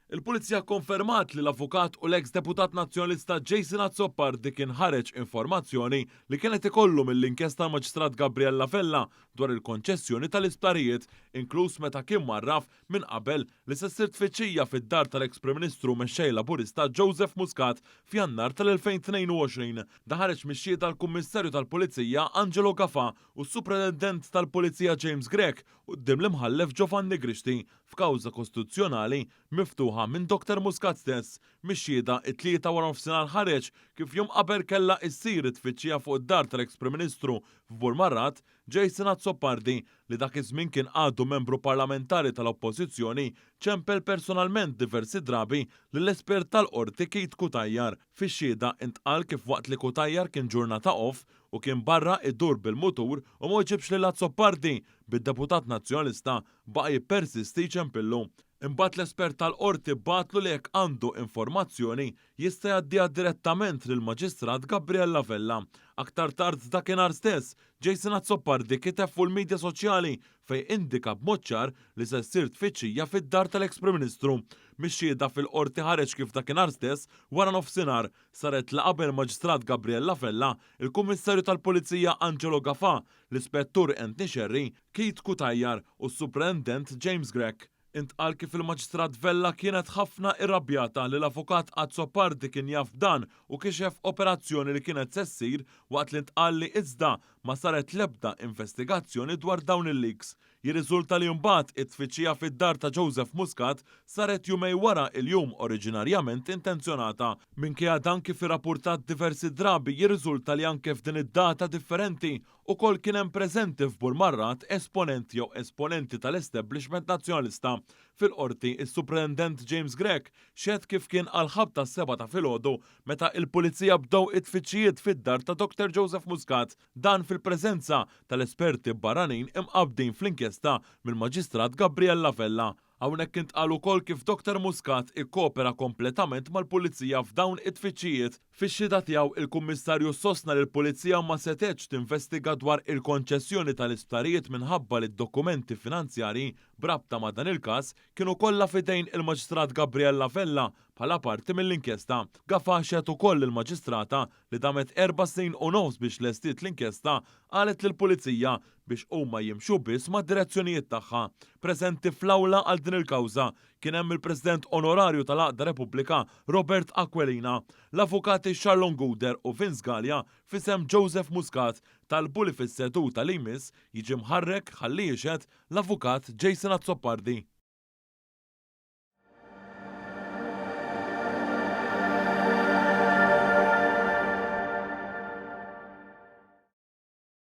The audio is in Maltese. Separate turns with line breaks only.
Il-Pulizija konfermat li l-avukat u l-ex deputat nazzjonalista Jason Azzopardi kien ħareġ informazzjoni li kienet ikollu mill-inkjesta tal-Maġistrat Gabriella Fella dwar il-konċessjoni tal-isptarijiet, inkluż meta kien marraf minn qabel li se ssir tfittxija fid-dar tal-ex Prim Ministru mexxej Laburista Joseph Muscat f'Jannar tal-2022. Daħareġ mix-xhieda l-Kummissarju tal-Pulizija Angelo Gafa u s-Supredendent tal-Pulizija James Grech quddiem l-imħallef Giovanni Grixti f'kawża kostituzzjonali miftuħa minn Dr. Muscat stess. Mix-xhieda it-tlieta wara nofsinhar ħareġ kif jum qabel kellha ssir it-tfittxija fuq id-dar tal-ex Prim Ministru f'Burmarrat, Jason Azzopardi li dak iż-żmien kien għadu membru parlamentari tal-Oppożizzjoni ċempel personalment diversi drabi lill-espert tal-qorti Keith Kutajjar. Fix-xhieda intqal kif waqt li Kutajjar kien ġurnata off u kien barra iddur bil-mutur u ma jġibx lil Azzopardi bid-deputat nazzjonalista baqa' jippersisti jċempillu. Imbagħad l-espert tal-qorti batlu li jekk għandu informazzjoni jista' jgħaddiha direttament lill-Maġistrat Gabriella Fella. Aktar tard dakinhar stess, Jason Azzopardi kiteb fuq il-medja soċjali fejn indika b'mod ċar li se ssir tfittxija fid-dar tal-ex Prim Ministru. Mix-xhieda fil-qorti ħareġ kif dakinhar stess wara nofsinhar saret la qabel Maġistrat Gabriella Fella, il-Kummissarju tal-Pulizija Angelo Gafa, l-Ispettur Anthony Sherry, Keith Kutajjar u s-Supredendent James Grech. Intqal kif il-Maġistrat Fella kienet ħafna irrabjata li l-avukat Azzopardi kien jaf dan u kixef operazzjoni li kienet se ssir waqt li ntqal li iżda ma saret l-ebda investigazzjoni dwar dawn il-leaks. Jirriżulta li mbagħad it-tfittxija fid-dar ta' Joseph Muscat saret jumej wara il-jum oriġinarjament intenzjonata. Minkejja dan kif irrappurtat diversi drabi jirriżulta li anke f'din id-data differenti ukoll kien hemm preżenti f'Burmarrat esponenti jew esponenti tal-establishment nazzjonalista. Fil-qorti, is-Supredendent James Grech xehed kif kien għal-ħabta s-seba ta' filgħodu meta il-Pulizija bdew it-tfittxijiet fid-dar ta' Dr. Joseph Muscat, dan fil-preżenza tal-esperti barranin imqabdin fl-inkjesta mill-Maġistrat Gabriella Fella. Hawnhekk intqal ukoll kif Dr. Muscat ikkopera kompletament mal-Pulizija f'dawn it-tfittxijiet. Fix-xhieda tiegħu il-Kummissarju sostna li l-Pulizija ma setgħetx tinvestiga dwar il-konċessjoni tal-isptarijiet minħabba li d-dokumenti finanzjarji brabta ma' dan il-każ kienu kollha f'idejn il-Maġistrat Gabriella Fella bħala parti mill-inkjesta. Gafa xehed ukoll il-Maġistrata li damet 4 snin u nofs biex lestiet l-inkjesta qalet lill-Pulizija biex huma jimxu biss mad-direzzjonijiet tagħha. Preżenti fl-awla għal din il-kawża kien hemm il-President Onorarju tal-Għaqda Repubblika Robert Aquilina, l-Avukati Sharon Guder u Vince Gallia f'isem Joseph Muscat talbu li fis-seduta li jmiss jiġi mħarrek ħalli jixhed l-Avukat Jason Azzopardi.